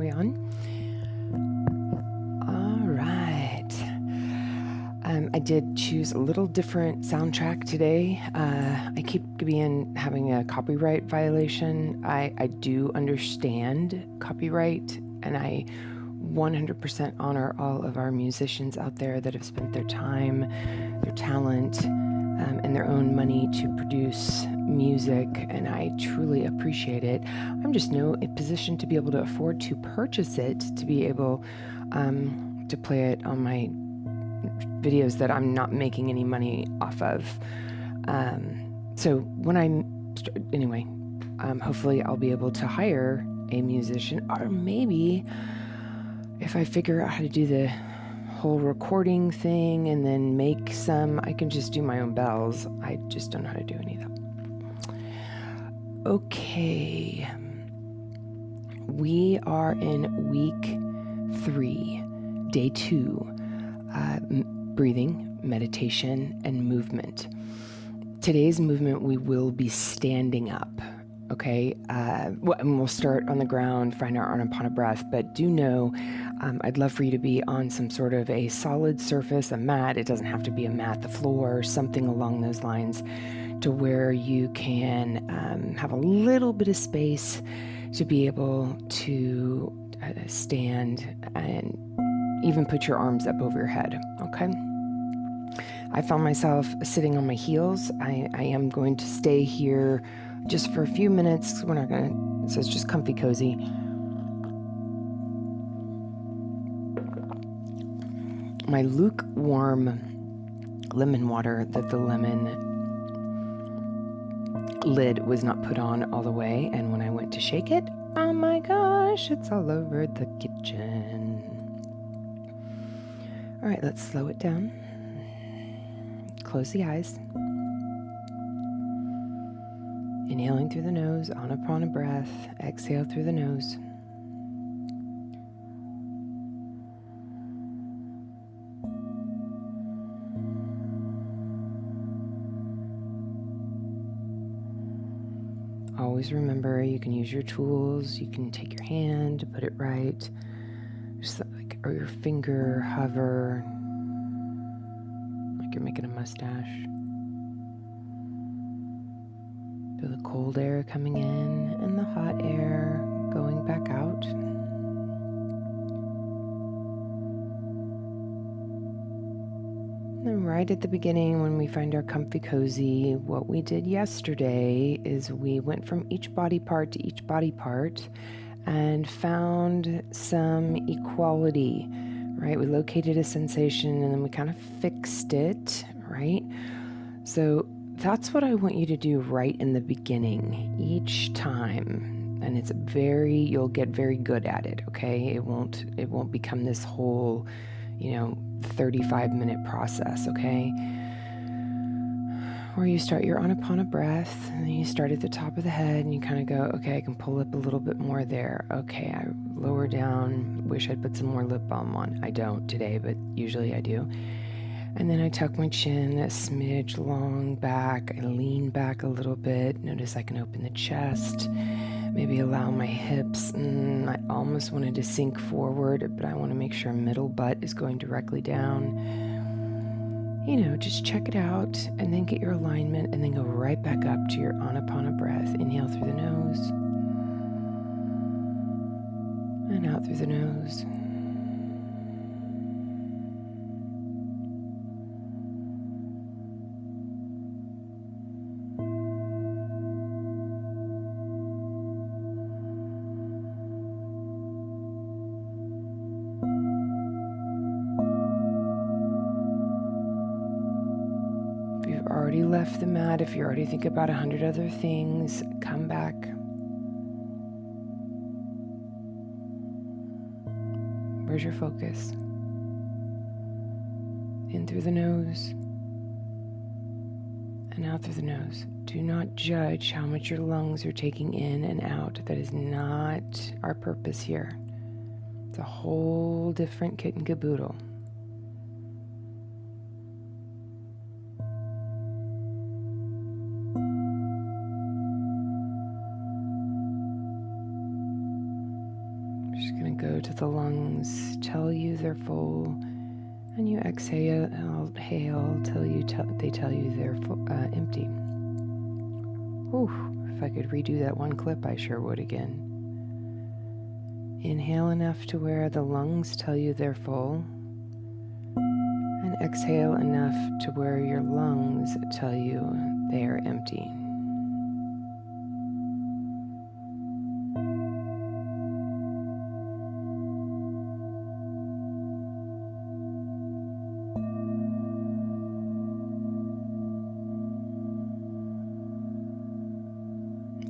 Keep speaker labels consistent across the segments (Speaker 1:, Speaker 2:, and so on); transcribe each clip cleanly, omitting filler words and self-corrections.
Speaker 1: carry on. All right. I did choose a little different soundtrack today. I keep having a copyright violation. I do understand copyright, and I 100% honor all of our musicians out there that have spent their time, their talent, and their own money to produce music, and I truly appreciate it. I'm just no position to be able to afford to purchase it, to be able to play it on my videos that I'm not making any money off of. So when hopefully I'll be able to hire a musician, or maybe if I figure out how to do the whole recording thing and then make some, I can just do my own bells. I just don't know how to do any of that. Okay. We are in week 3, day 2, breathing, meditation, and movement. Today's movement, we will be standing up. Okay, and we'll start on the ground, find our Anapana breath, but do know I'd love for you to be on some sort of a solid surface, a mat. It doesn't have to be a mat, the floor, something along those lines, to where you can have a little bit of space to be able to stand and even put your arms up over your head, okay? I found myself sitting on my heels. I am going to stay here just for a few minutes. We're not gonna, so it's just comfy cozy. My lukewarm lemon water that the lemon lid was not put on all the way, and when I went to shake it, oh my gosh, it's all over the kitchen. All right, let's slow it down. Close the eyes. Inhaling through the nose, Anapana breath. Exhale through the nose. Always remember, you can use your tools. You can take your hand to put it right. Just like, or your finger, hover, like you're making a mustache. Feel the cold air coming in and the hot air going back out. And right at the beginning, when we find our comfy cozy, what we did yesterday is we went from each body part to each body part and found some equality, right? We located a sensation and then we kind of fixed it, right? So that's what I want you to do right in the beginning, each time. And you'll get very good at it, okay? It won't become this whole, 35-minute process, okay? Where you start your Anapana breath, and then you start at the top of the head, and you kind of go, okay, I can pull up a little bit more there. Okay, I lower down. Wish I'd put some more lip balm on. I don't today, but usually I do. And then I tuck my chin a smidge long back. I lean back a little bit. Notice I can open the chest. Maybe allow my hips. I almost wanted to sink forward, but I want to make sure middle butt is going directly down. Just check it out and then get your alignment and then go right back up to your Anapana breath. Inhale through the nose and out through the nose. Already left the mat, if you already think about 100 other things, come back. Where's your focus? In through the nose and out through the nose. Do not judge how much your lungs are taking in and out. That is not our purpose here. It's a whole different kit and caboodle. Just going to go to the lungs, tell you they're full, and you exhale, they tell you they're empty. Ooh, if I could redo that one clip, I sure would again. Inhale enough to where the lungs tell you they're full, and exhale enough to where your lungs tell you they are empty.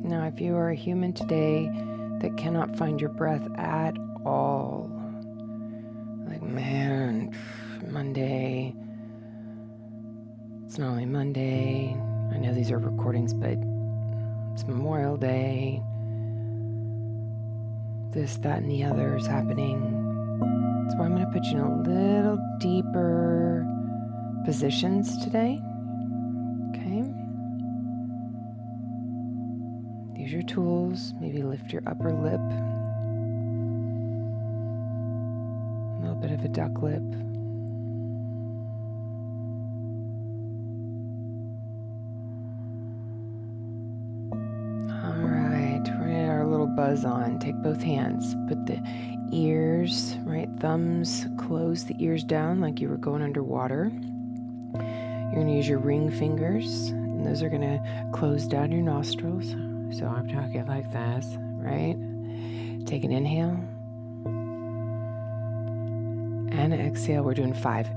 Speaker 1: Now, if you are a human today that cannot find your breath at all, like, man, Monday, it's not only Monday, I know these are recordings, but it's Memorial Day, this, that, and the other is happening. So I'm going to put you in a little deeper positions today, okay? Use your tools, maybe lift your upper lip, a little bit of a duck lip. All right, we're gonna get our little buzz on. Take both hands, put the ears, right, thumbs, close the ears down like you were going underwater. You're gonna use your ring fingers, and those are gonna close down your nostrils. So I'm talking like this, right? Take an inhale and an exhale. We're doing 5.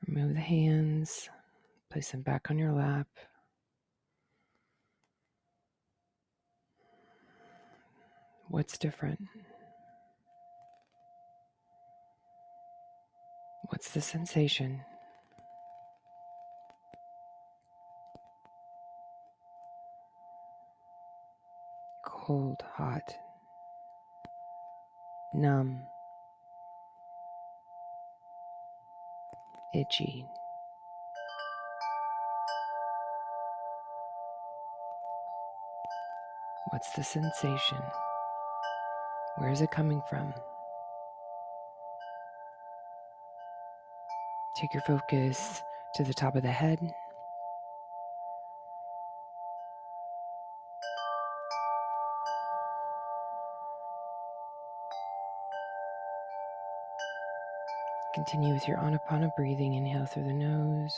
Speaker 1: Remove the hands, place them back on your lap. What's different? What's the sensation? Cold, hot, numb, itchy. What's the sensation? Where is it coming from? Take your focus to the top of the head. Continue with your Anapana breathing. Inhale through the nose.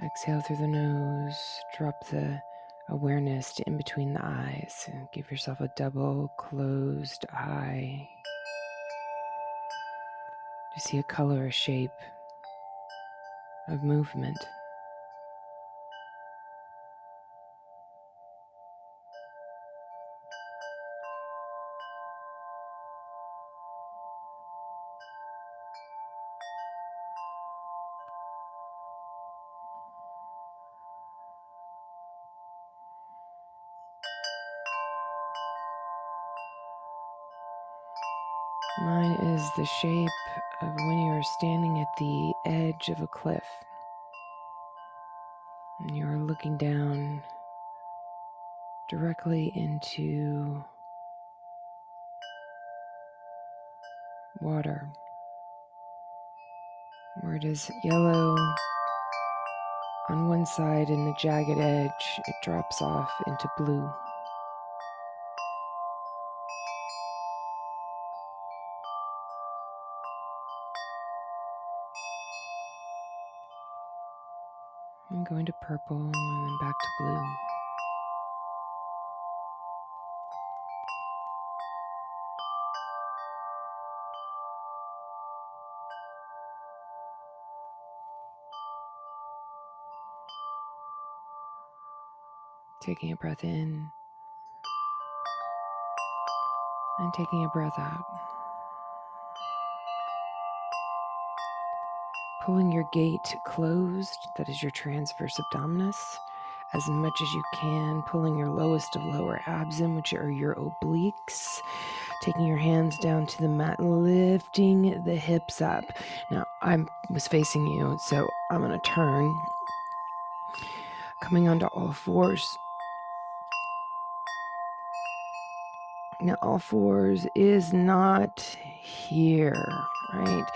Speaker 1: Exhale through the nose. Drop the awareness to in between the eyes and give yourself a double closed eye. You see a color, a shape of movement. Mine is the shape of when you are standing at the edge of a cliff and you are looking down directly into water, where it is yellow on one side and the jagged edge, it drops off into blue. and going to purple and then back to blue. Taking a breath in and taking a breath out. Pulling your gate closed, that is your transverse abdominis, as much as you can. Pulling your lowest of lower abs in, which are your obliques. Taking your hands down to the mat, lifting the hips up. Now, I was facing you, so I'm going to turn. Coming onto all fours. Now, all fours is not here, right?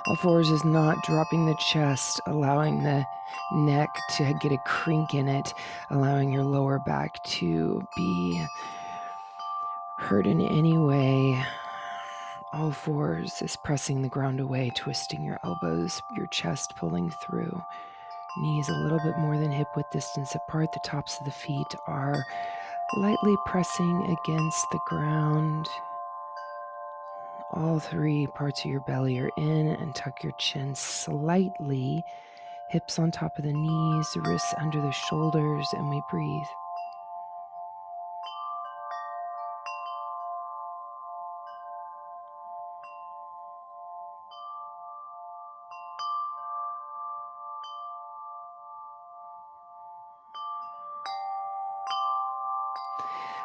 Speaker 1: All fours is not dropping the chest, allowing the neck to get a crink in it, allowing your lower back to be hurt in any way. All fours is pressing the ground away, twisting your elbows, your chest pulling through. Knees a little bit more than hip width distance apart. The tops of the feet are lightly pressing against the ground. All three parts of your belly are in, and tuck your chin slightly. Hips on top of the knees, wrists under the shoulders, and we breathe.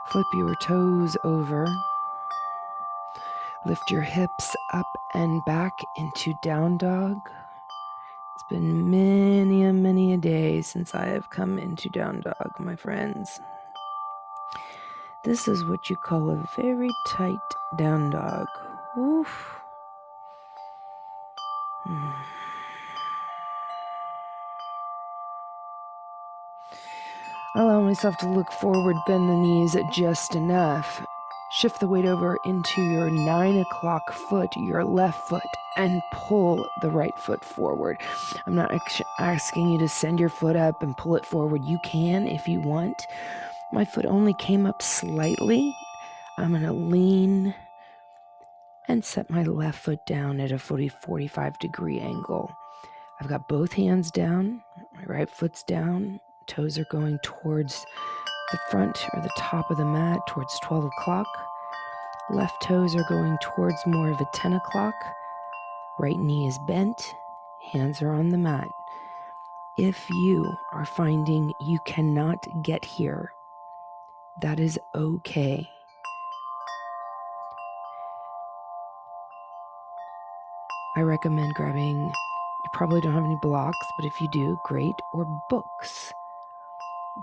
Speaker 1: Flip your toes over. Lift your hips up and back into down dog. It's been many a day since I have come into down dog, my friends. This is what you call a very tight down dog. Oof. Allow myself to look forward, bend the knees just enough. Shift the weight over into your 9 o'clock foot, your left foot, and pull the right foot forward. I'm not asking you to send your foot up and pull it forward. You can if you want. My foot only came up slightly. I'm going to lean and set my left foot down at a 45 degree angle. I've got both hands down, my right foot's down, toes are going towards the front or the top of the mat, towards 12 o'clock. Left toes are going towards more of a 10 o'clock. Right knee is bent, hands are on the mat. If you are finding you cannot get here, that is okay. I recommend grabbing, you probably don't have any blocks, but if you do, great, or books.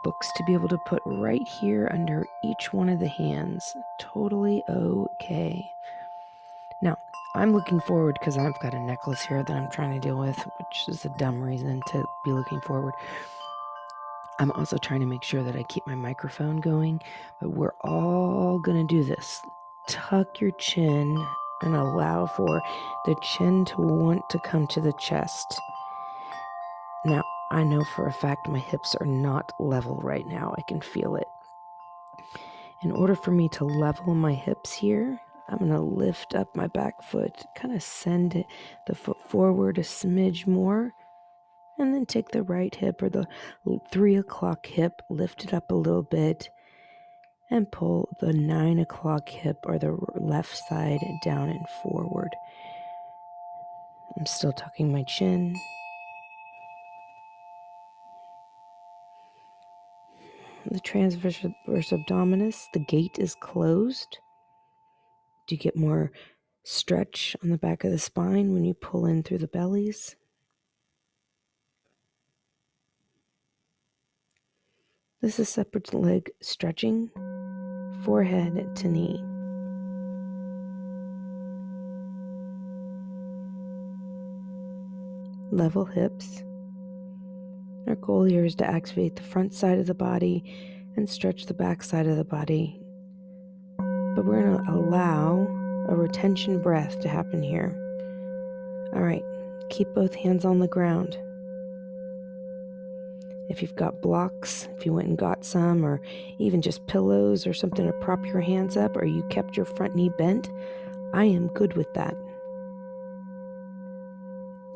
Speaker 1: Books to be able to put right here under each one of the hands. Totally okay. Now, I'm looking forward because I've got a necklace here that I'm trying to deal with, which is a dumb reason to be looking forward. I'm also trying to make sure that I keep my microphone going, but we're all going to do this. Tuck your chin and allow for the chin to want to come to the chest. Now, I know for a fact my hips are not level right now. I can feel it. In order for me to level my hips here, I'm going to lift up my back foot, kind of send the foot forward a smidge more, and then take the right hip or the 3 o'clock hip, lift it up a little bit, and pull the 9 o'clock hip or the left side down and forward. I'm still tucking my chin. The transverse abdominis, the gate is closed. Do you get more stretch on the back of the spine when you pull in through the bellies? This is separate leg stretching, forehead to knee. Level hips. Our goal here is to activate the front side of the body and stretch the back side of the body. But we're going to allow a retention breath to happen here. All right, keep both hands on the ground.
Speaker 2: If you've got blocks, if you went and got some, or even just pillows or something to prop your hands up, or you kept your front knee bent, I am good with that.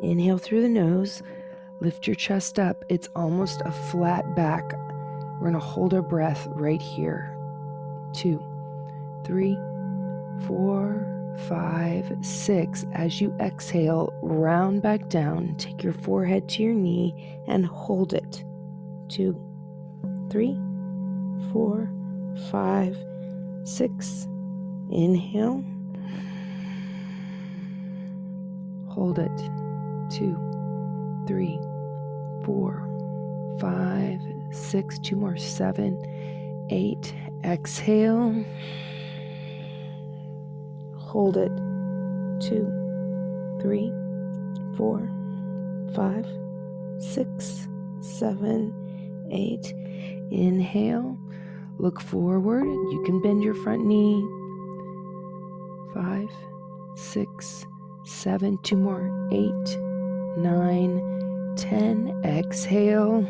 Speaker 2: Inhale through the nose.
Speaker 1: Lift your chest up. It's almost a flat back. We're going to hold our breath right here. 2, 3, 4, 5, 6. As you exhale, round back down.
Speaker 2: Take your forehead to your knee and hold it. 2, 3, 4, 5, 6. Inhale.
Speaker 1: Hold it. 2, 3, 4, 5, 6. 2 more. 7, 8. Exhale.
Speaker 2: Hold it. 2, 3, 4, 5, 6, 7, 8.
Speaker 1: Inhale. Look forward. You can bend your front knee. 5, 6, 7. 2 more. 8, 9, 10. Exhale.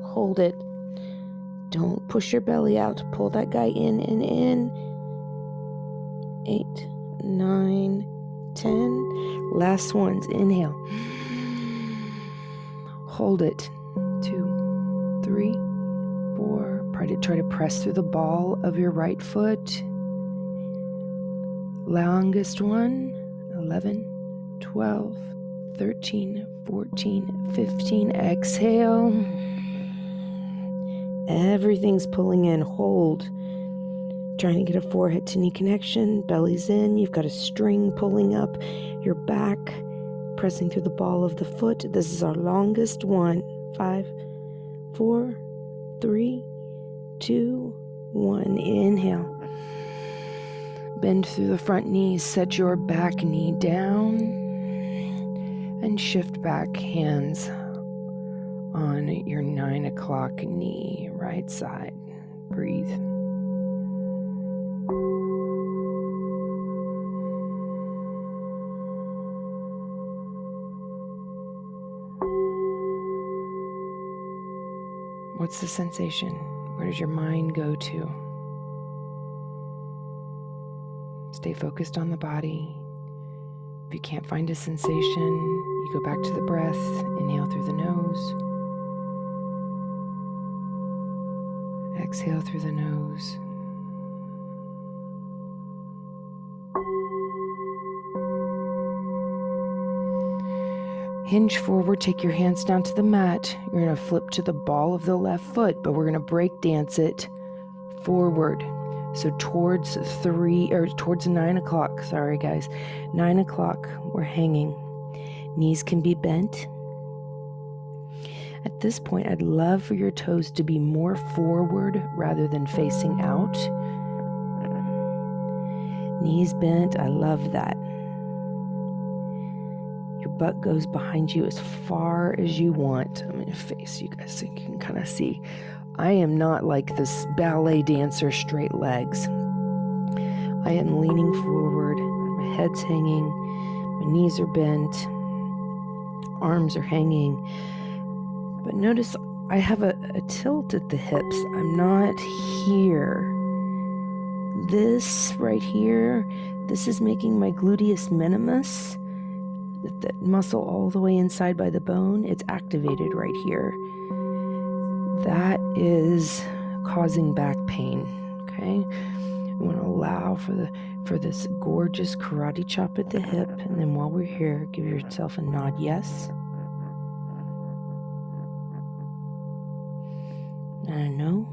Speaker 2: Hold it. Don't push your belly out. Pull that guy in and in. 8, 9, 10. Last ones. Inhale.
Speaker 1: Hold it. 2, 3, 4. Try to press through the ball of your right foot. Longest one. 11, 12, 13, 14, 15. Exhale.
Speaker 2: Everything's pulling in. Hold. Trying to get a forehead to knee connection. Belly's in. You've got a string pulling up your back, pressing through the ball of the foot. This is our longest one. 5, 4, 3, 2, 1. Inhale.
Speaker 1: Bend through the front knee. Set your back knee down and shift back, hands on your 9 o'clock knee, right side. Breathe. What's the sensation? Where does your mind go to? Stay focused on the body. If you can't find a sensation, you go back to the breath. Inhale through the nose. Exhale through the nose. Hinge forward, take your hands down to the mat. You're going to flip to the ball of the left foot, but we're going to break dance it forward. So towards 9 o'clock. Sorry, guys. 9 o'clock, we're hanging. Knees can be bent. At this point, I'd love for your toes to be more forward rather than facing out. Knees bent, I love that. Your butt goes behind you as far as you want. I'm going to face you guys so you can kind of see. I am not like this ballet dancer, straight legs. I am leaning forward, my head's hanging, my knees are bent, arms are hanging. But notice I have a tilt at the hips. I'm not here. This right here, this is making my gluteus minimus, that muscle all the way inside by the bone. It's activated right here. That is causing back pain, okay? We want to allow for this gorgeous karate chop at the hip, and then while we're here, give yourself a nod yes. And a no.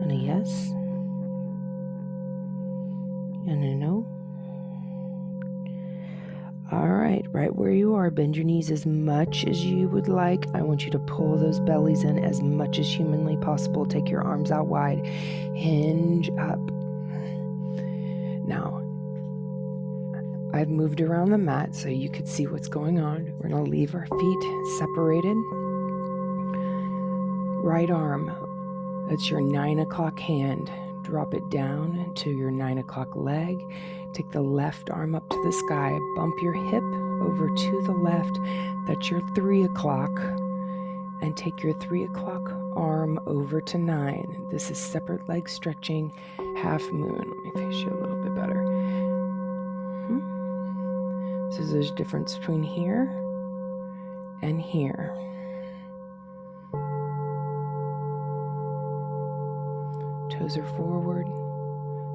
Speaker 1: And a yes. And a no. All right, right where you are, bend your knees as much as you would like. I want you to pull those bellies in as much as humanly possible. Take your arms out wide. Hinge up. Now, I've moved around the mat so you could see what's going on. We're going to leave our feet separated. Right arm, that's your 9 o'clock hand. Drop it down to your 9 o'clock leg. Take the left arm up to the sky. Bump your hip over to the left. That's your 3 o'clock. And take your 3 o'clock arm over to 9. This is separate leg stretching, half moon. Let me face you a little bit better. So there's a difference between here and here. Toes are forward.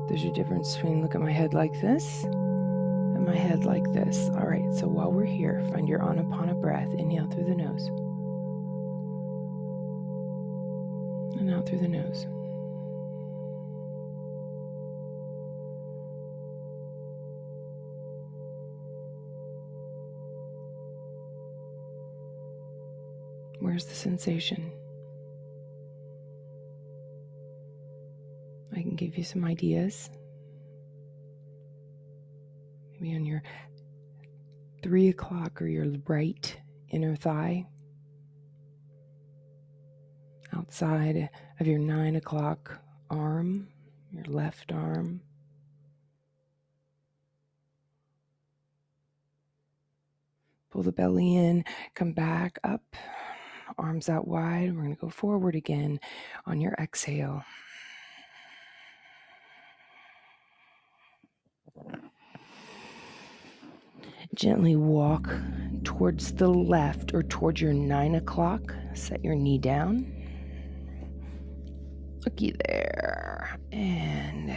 Speaker 1: There's a difference between, look at my head like this and my head like this. All right, so while we're here, find your Anapana breath. Inhale through the nose. And out through the nose. Where's the sensation? I can give you some ideas. Maybe on your 3 o'clock or your right inner thigh. Outside of your 9 o'clock arm, your left arm. Pull the belly in, come back up, arms out wide. We're going to go forward again on your exhale. Gently walk towards the left or towards your 9 o'clock. Set your knee down. Looky there. And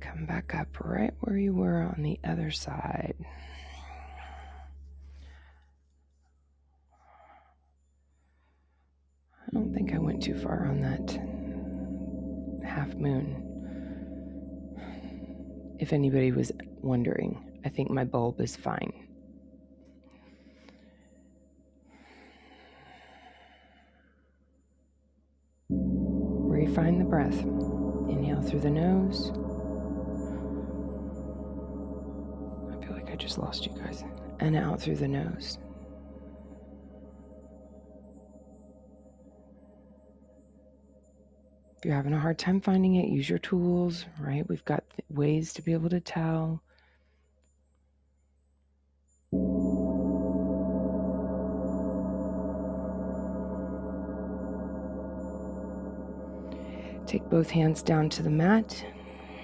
Speaker 1: come back up right where you were on the other side. I don't think I went too far on that half moon. If anybody was wondering, I think my bulb is fine. Refine the breath. Inhale through the nose. I feel like I just lost you guys. And out through the nose. If you're having a hard time finding it, use your tools, right? We've got ways to be able to tell. Take both hands down to the mat.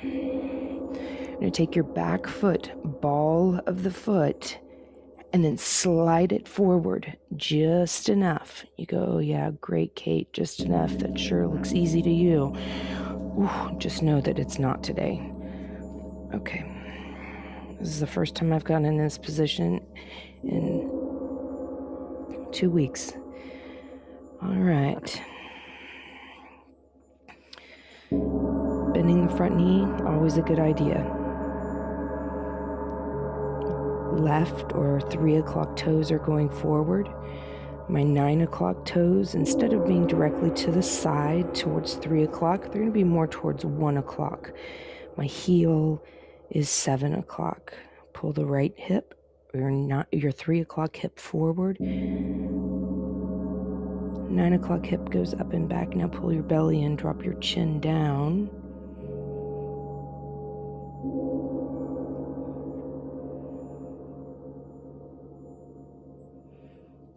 Speaker 1: You're going to take your back foot, ball of the foot, and then slide it forward just enough. You go, yeah, great, Kate, just enough. That sure looks easy to you. Ooh, just know that it's not today. Okay. This is the first time I've gotten in this position in 2 weeks. All right. Bending the front knee, always a good idea. Left or 3 o'clock toes are going forward. My 9 o'clock toes, instead of being directly to the side towards 3 o'clock, they're going to be more towards 1 o'clock. My heel is 7 o'clock. Pull the right hip, or your 3 o'clock hip forward. 9 o'clock hip goes up and back. Now pull your belly in, drop your chin down.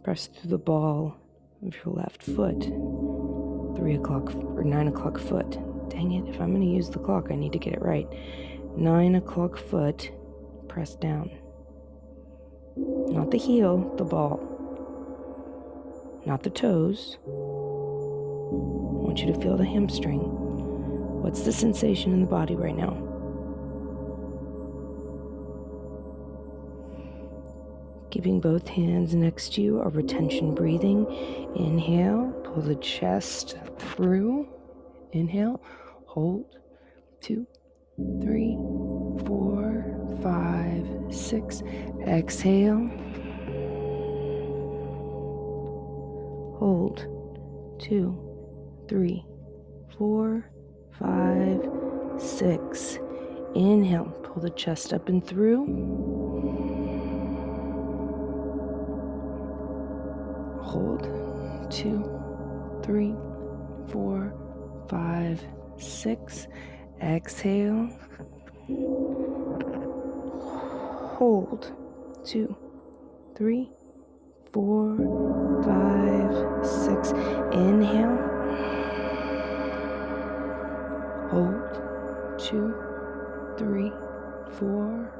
Speaker 1: Press through the ball of your left foot. 3 o'clock or 9 o'clock foot. Dang it, if I'm going to use the clock, I need to get it right. 9 o'clock foot, press down. Not the heel, the ball. Not the toes. I want you to feel the hamstring. What's the sensation in the body right now? Keeping both hands next to you, or retention breathing. Inhale, pull the chest through. Inhale, hold. 2, 3, 4, 5, 6. Exhale. Hold. 2, 3, 4, 5, 6. Inhale, pull the chest up and through. Hold. 2, 3, 4, 5, 6. Exhale. Hold.
Speaker 2: 2, 3, 4, 5, 6. Inhale. Hold. 2, 3, 4,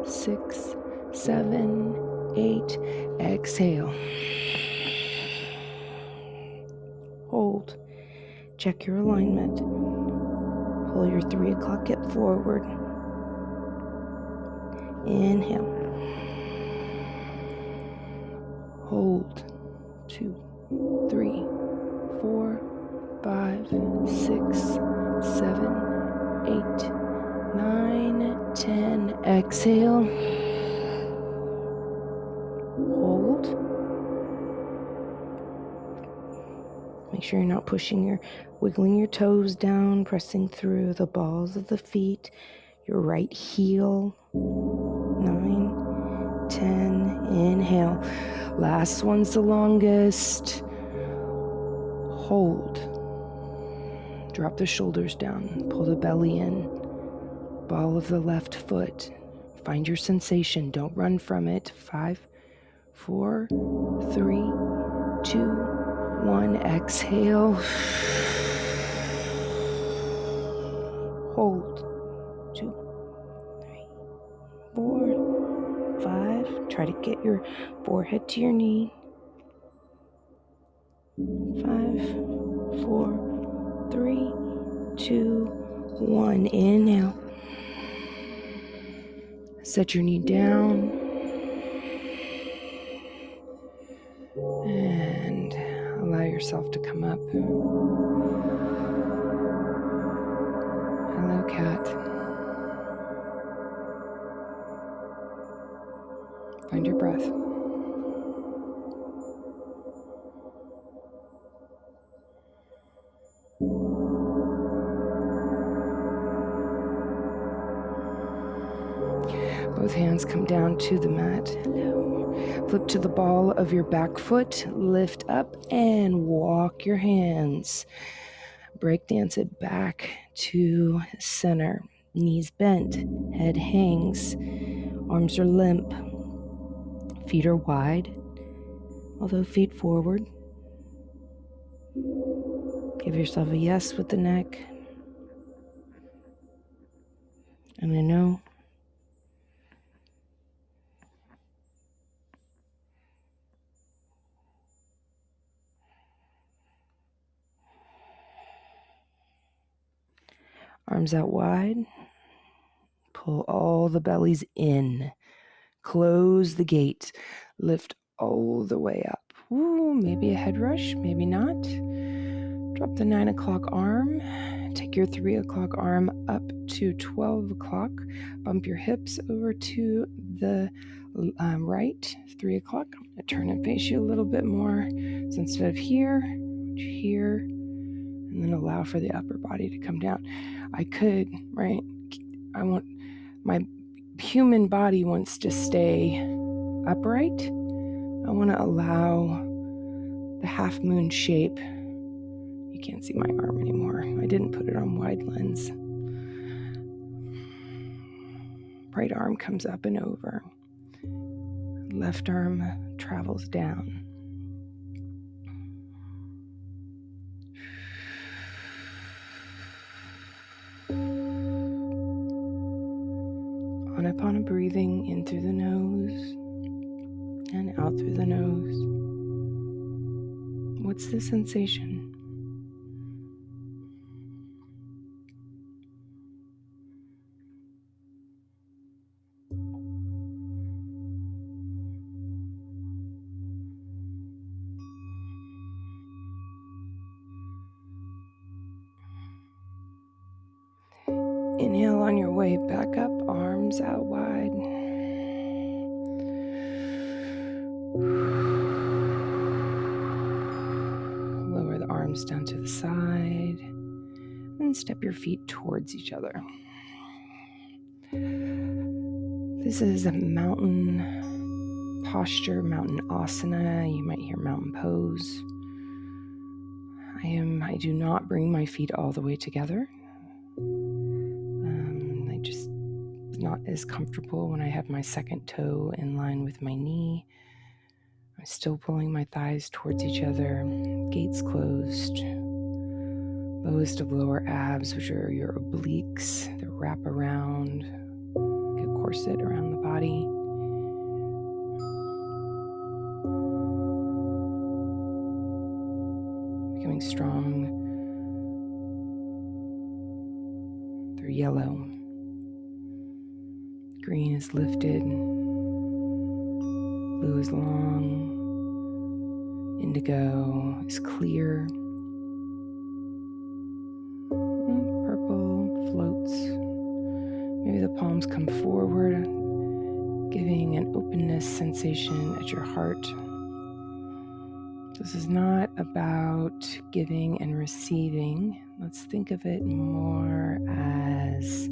Speaker 2: 5, 6, 7, 8. Exhale. Hold. Check your alignment. Pull your 3 o'clock hip forward. Inhale. Hold. 2, 3, 4, 5, 6, 7, 8, 9, 10. Exhale. Hold. Make sure you're not wiggling your toes down, pressing through the balls of the feet, your right heel. 9, 10. Inhale. Last one's the longest. Hold. Drop the shoulders down. Pull the belly in. Ball of the left foot. Find your sensation. Don't run from it. 5, 4, 3, 2, 1. Exhale. Hold. 2, 3, 4, 5. Try to get your forehead to your knee. 5, 4, 3, 2, 1. Inhale. Set your knee down. And allow yourself to come up. Hello, cat. Find your breath. Both hands come down to the mat. Hello. Flip to the ball of your back foot. Lift up and walk your hands. Break dance it back to center. Knees bent. Head hangs. Arms are limp. Feet are wide, although feet forward. Give yourself a yes with the neck. And a no. Arms out wide. Pull all the bellies in. Close the gate. Lift all the way up. Ooh, maybe a head rush, maybe not. Drop the 9 o'clock arm. Take your 3 o'clock arm up to 12 o'clock. Bump your hips over to the right, 3 o'clock. I'm going to turn and face you a little bit more. So instead of here, and then allow for the upper body to come down. I could, right? My human body wants to stay upright. I want to allow the half moon shape. You can't see my arm anymore. I didn't put it on wide lens. Right arm comes up and over. Left arm travels down. On upon a breathing in through the nose and out through the nose. What's the sensation? Inhale on your way back up, arms out wide. Lower the arms down to the side and step your feet towards each other. This is a mountain posture, mountain asana. You might hear mountain pose. I do not bring my feet all the way together.
Speaker 1: not as comfortable when I have my second toe in line with my knee. I'm still pulling my thighs towards each other, gates closed. Lowest of lower abs, which are your obliques that wrap around, like a corset around the body. Becoming strong through yellow. Green is lifted. Blue is long. Indigo is clear. Purple floats. Maybe the palms come forward, giving an openness sensation at your heart. This is not about giving and receiving. Let's think of it more as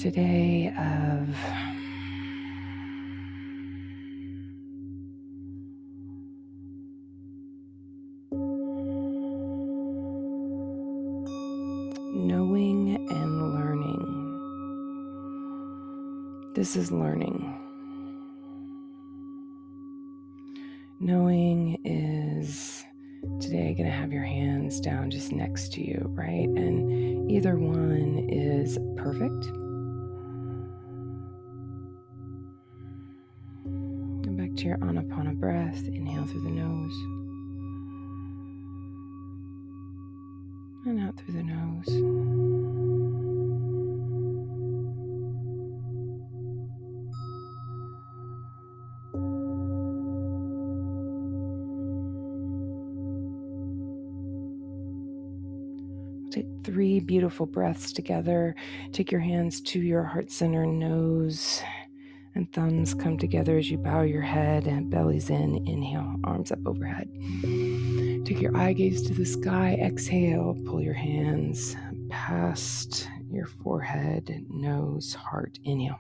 Speaker 1: today of knowing and learning. This is learning. Knowing is today going to have your hands down just next to you, right? And either one is perfect. Go back to your Anapana breath. Inhale through the nose. And out through the nose. Take 3 beautiful breaths together. Take your hands to your heart center, nose and thumbs come together as you bow your head and bellies in. Inhale, arms up overhead. Take your eye gaze to the sky. Exhale, pull your hands past your forehead, nose, heart. Inhale.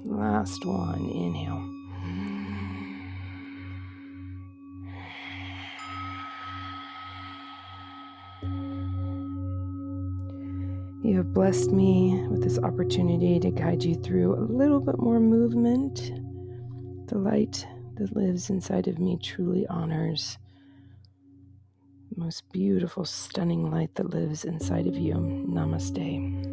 Speaker 1: Last one, inhale. You have blessed me with this opportunity to guide you through a little bit more movement. The light that lives inside of me truly honors the most beautiful, stunning light that lives inside of you. Namaste.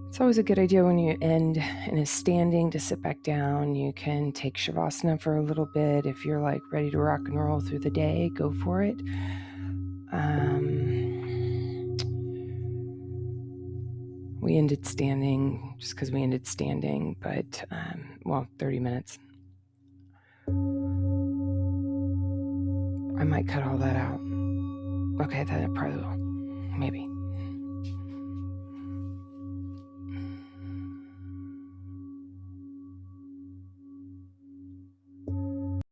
Speaker 1: It's always a good idea when you end in a standing to sit back down. You can take Shavasana for a little bit. If you're like ready to rock and roll through the day, go for it. We ended standing just because we ended standing, but 30 minutes. I might cut all that out. Okay, that probably will. Maybe.